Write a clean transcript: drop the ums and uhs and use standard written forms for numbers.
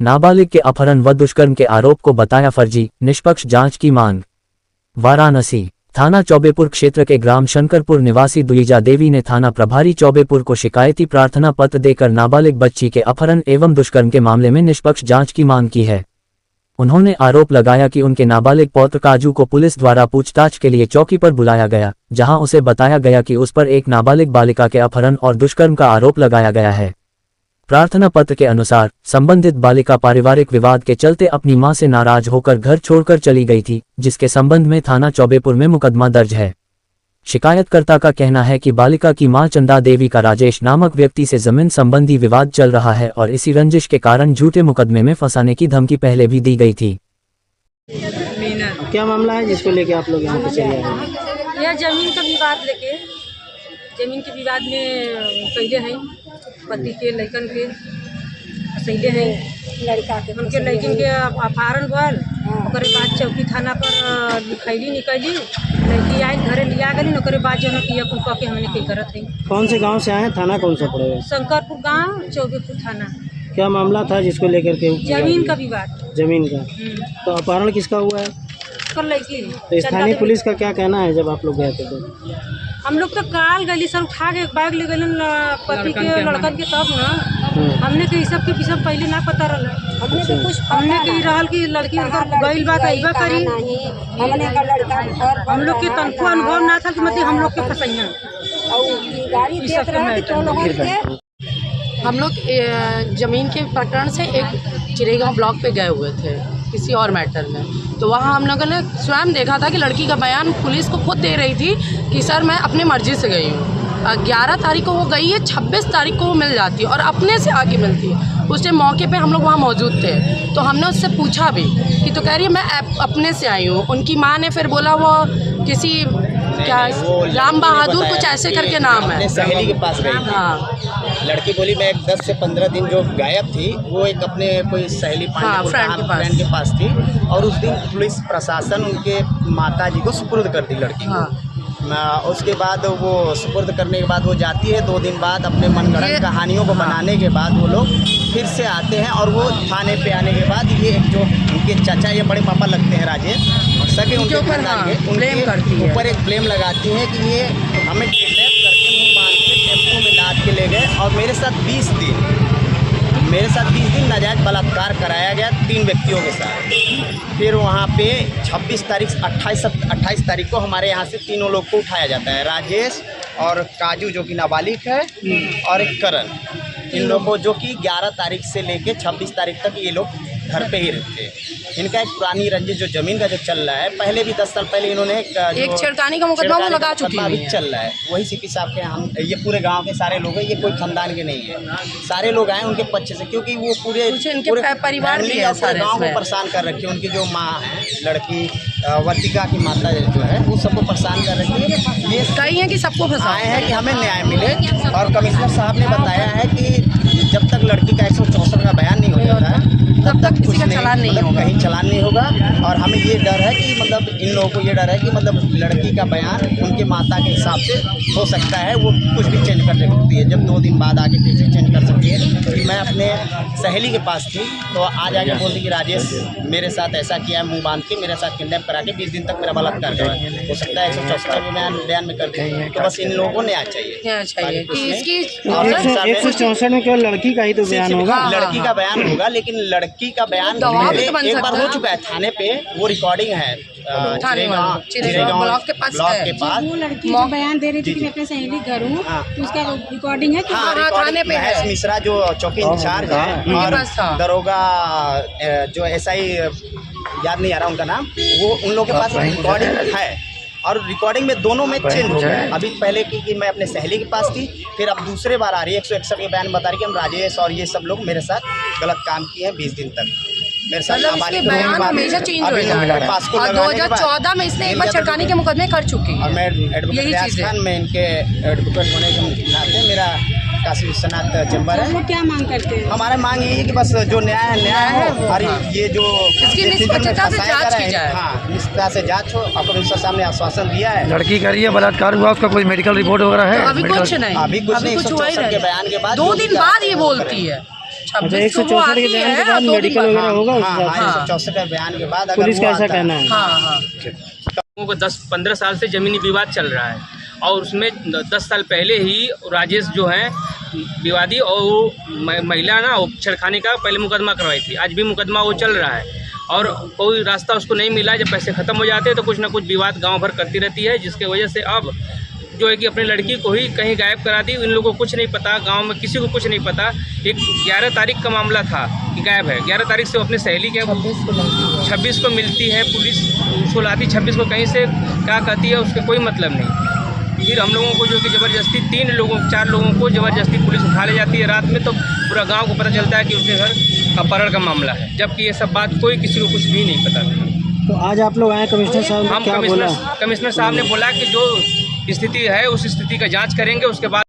नाबालिग के अपहरण व दुष्कर्म के आरोप को बताया फर्जी, निष्पक्ष जांच की मांग। वाराणसी थाना चौबेपुर क्षेत्र के ग्राम शंकरपुर निवासी द्विजा देवी ने थाना प्रभारी चौबेपुर को शिकायती प्रार्थना पत्र देकर नाबालिग बच्ची के अपहरण एवं दुष्कर्म के मामले में निष्पक्ष जांच की मांग की है। उन्होंने आरोप लगाया कि उनके नाबालिग पौत्र काजू को पुलिस द्वारा पूछताछ के लिए चौकी पर बुलाया गया, जहां उसे बताया गया कि उस पर एक नाबालिग बालिका के अपहरण और दुष्कर्म का आरोप लगाया गया है। प्रार्थना पत्र के अनुसार संबंधित बालिका पारिवारिक विवाद के चलते अपनी मां से नाराज होकर घर छोड़कर चली गई थी, जिसके संबंध में थाना चौबेपुर में मुकदमा दर्ज है। शिकायतकर्ता का कहना है कि बालिका की मां चंदा देवी का राजेश नामक व्यक्ति से जमीन संबंधी विवाद चल रहा है और इसी रंजिश के कारण झूठे मुकदमे में फंसाने की धमकी पहले भी दी गई थी। क्या मामला है जिसको लेके आप लोग यहाँ पे चले आए? यह जमीन का विवाद लेके, जमीन के विवाद में पहले हैं पति के लड़कन के सैले हैं लड़का के उनके लड़किन के अपहरण भल। ओकरे बाद चौकी थाना पर लिखैली निकली, लड़की आई घरे लिया गई। ओकरे बाद जो किया कुल के हमने कई करत है। कौन से गांव से आए? थाना कौन सा पड़ेगा? शंकरपुर गांव, चौबेपुर थाना। क्या मामला था जिसको लेकर के? जमीन का विवाद। जमीन का? तो अपहरण किसका हुआ है? लड़की। तो स्थानीय पुलिस का क्या कहना है जब आप लोग गए थे तो? हम लोग तो काल गली सर उठा के बैग ले गए पति के लड़कन के, तब ना हमने के सब के विषय पहले ना पता रहा। हमने के कुछ हमने के रहल की लड़की गई बात अइबा करी। हम लोग के तनको अनुभव ना था कि मतलब हम लोग के फसैया। हम लोग जमीन के प्रकरण से एक चिरेगांव ब्लॉक पे गए हुए थे किसी और मैटर में। तो वहाँ हम लोगों ने स्वयं देखा था कि लड़की का बयान पुलिस को खुद दे रही थी कि सर मैं अपने मर्जी से गई हूँ। 11 तारीख को वो गई है, 26 तारीख को वो मिल जाती है और अपने से आके मिलती है। उस टाइम मौके पे हम लोग वहाँ मौजूद थे, तो हमने उससे पूछा भी कि तो कह रही है मैं अपने से आई हूँ। उनकी माँ ने फिर बोला वो किसी क्या राम बहादुर कुछ ऐसे करके नाम है, सहेली के पास गई। हाँ, लड़की बोली मैं 10 से 15 दिन जो गायब थी वो एक अपने कोई सहेली फ्रेंड के पास थी और उस दिन पुलिस प्रशासन उनके माता जी को सुपुर्द कर दी लड़की को। उसके बाद वो सुपुर्द करने के बाद वो जाती है। 2 दिन बाद अपने मनगढ़ंत कहानियों को बनाने के बाद वो लोग फिर से आते हैं और वो थाने पे आने के बाद ये जो उनके चाचा या बड़े पापा लगते हैं राजेश सके उनके ऊपर एक ब्लेम लगाती है कि ये हमें किडनैप करके मुँह बांध के टेम्पो में लाद के ले गए और मेरे साथ 20 दिन नाजायज बलात्कार कराया गया 3 व्यक्तियों के साथ। फिर वहाँ पे 26 तारीख 28 तारीख को हमारे यहाँ से 3 लोग को उठाया जाता है, राजेश और काजू जो कि नाबालिग है और एक करण। इन लोगों जो कि 11 तारीख से लेके 26 तारीख तक ये लोग घर पे ही रहते हैं। इनका एक पुरानी रंजिश जो जमीन का जो चल रहा है, पहले भी 10 साल पहले इन्होंने एक छेड़खानी का मुकदमा वो लगा चुकी है, चल रहा है। वही सीपी साहब के हम ये पूरे गांव के सारे लोग हैं, ये कोई खानदान के नहीं है, सारे लोग आए उनके पक्ष से, क्योंकि वो पूरे परिवार भी है, सारे गाँव को परेशान कर रखे। उनकी जो माँ है लड़की वर्तिका की माता जो है वो सबको परेशान कर रही है। ये कही है कि सबको आए हैं कि हमें न्याय मिले और कमिश्नर साहब ने बताया है कि जब तक लड़की का 164 का बयान नहीं हो जाता है तब तक किसी का चालान नहीं होगा, कहीं चालान नहीं होगा। और हमें ये डर है कि मतलब इन लोगों को ये डर है कि मतलब लड़की का बयान उनके माता के हिसाब से हो सकता है, वो कुछ भी चेंज कर सकती है। जब 2 दिन बाद आके फिर से चेंज कर सकती है कि मैं अपने सहेली के पास थी तो आज आके बोलती कि राजेश मेरे साथ ऐसा किया है, मुँह बांध के मेरे साथ किडनैप करा के 20 दिन तक मेरा बलात्कार करा। हो सकता है 164 बयान में कर दे, तो बस इन लोगों को न्याय चाहिए। 164 में केवल लड़की का ही तो बयान होगा, लड़की का बयान होगा, लेकिन लड़की का बयान एक बार हो चुका है थाने पे, वो रिकॉर्डिंग है चिरेगांव ब्लॉक के पास। वो लड़की जो बयान दे रही थी कि मैं अपने सहेली घर हूँ, उसका रिकॉर्डिंग है। थाने पे है मिश्रा जो चौकी इंचार्ज है और दरोगा जो SI याद नहीं आ रहा उनका नाम, वो उन लोगों के पास रिकॉर्डिंग है और रिकॉर्डिंग में दोनों में चेंज हो गया। अभी पहले की मैं अपने सहेली के पास थी, फिर अब दूसरे बार आ रही है 161 के बयान बता रही कि हम राजेश और ये सब लोग मेरे साथ गलत काम किए हैं 20 दिन तक मेरे साथ। बयान हमेशा चेंज हो जाता है और 2014 में इसने एक बार छेड़खानी के मुकदमे कर चुकी और मैं एडवोकेट खान में इनके एडवोकेट होने के नाते मेरा काशी विश्वनाथ चैम्बर है। क्या मांग करते हैं? हमारा मांग यही है कि बस जो न्याय है न्याय हो और ये जो इसकी निष्पक्षता से जांच की जाए। हाँ, निष्पक्षता से जांच हो। आपको कमिश्नर साहब ने आश्वासन दिया है। लड़की कह रही है बलात्कार हुआ, उसका कोई मेडिकल रिपोर्ट वगैरह है? अभी कुछ नहीं, अभी कुछ नहीं। 164 के बयान के बाद 2 दिन बाद ये बोलती है अच्छा 26 को वो 164 के आती बयान के है बाद 2 दिन मेडिकल बाद। वगैरह होगा उस हाँ हिसाब हाँ से? 164 के बयान के बाद अगर पुलिस वो का ऐसा आता है। कहना है। हाँ हाँ लोगों को 10-15 साल से ज़मीनी विवाद चल रहा है और उसमें 10 साल पहले ही राजेश जो हैं विवादी और वो महिला ना वो छेड़खानी का पहले मुकदमा करवाई थी। आज भी मुकदमा वो चल रहा है और कोई रास्ता उसको नहीं मिला। जब पैसे ख़त्म हो जाते हैं तो कुछ ना कुछ विवाद गांव भर करती रहती है, जिसके वजह से अब जो है कि अपनी लड़की को ही कहीं गायब करा दी। इन लोगों को कुछ नहीं पता, गांव में किसी को कुछ नहीं पता। एक 11 तारीख का मामला था कि गायब है। 11 तारीख से वो अपनी सहेली के 26 को मिलती है, पुलिस उसको लाती 26 को कहीं से, क्या कहती है उसका कोई मतलब नहीं। फिर हम लोगों को जो कि ज़बरदस्ती 4 लोगों को ज़बरदस्ती पुलिस उठा ले जाती है रात में, तो पूरा गांव को पता चलता है कि उसके घर अपहरण का मामला है, जबकि ये सब बात कोई किसी को कुछ भी नहीं पता था। तो आज आप लोग आए कमिश्नर साहब ने हम क्या बोला? कमिश्नर साहब ने बोला कि जो स्थिति है उस स्थिति का जांच करेंगे, उसके बाद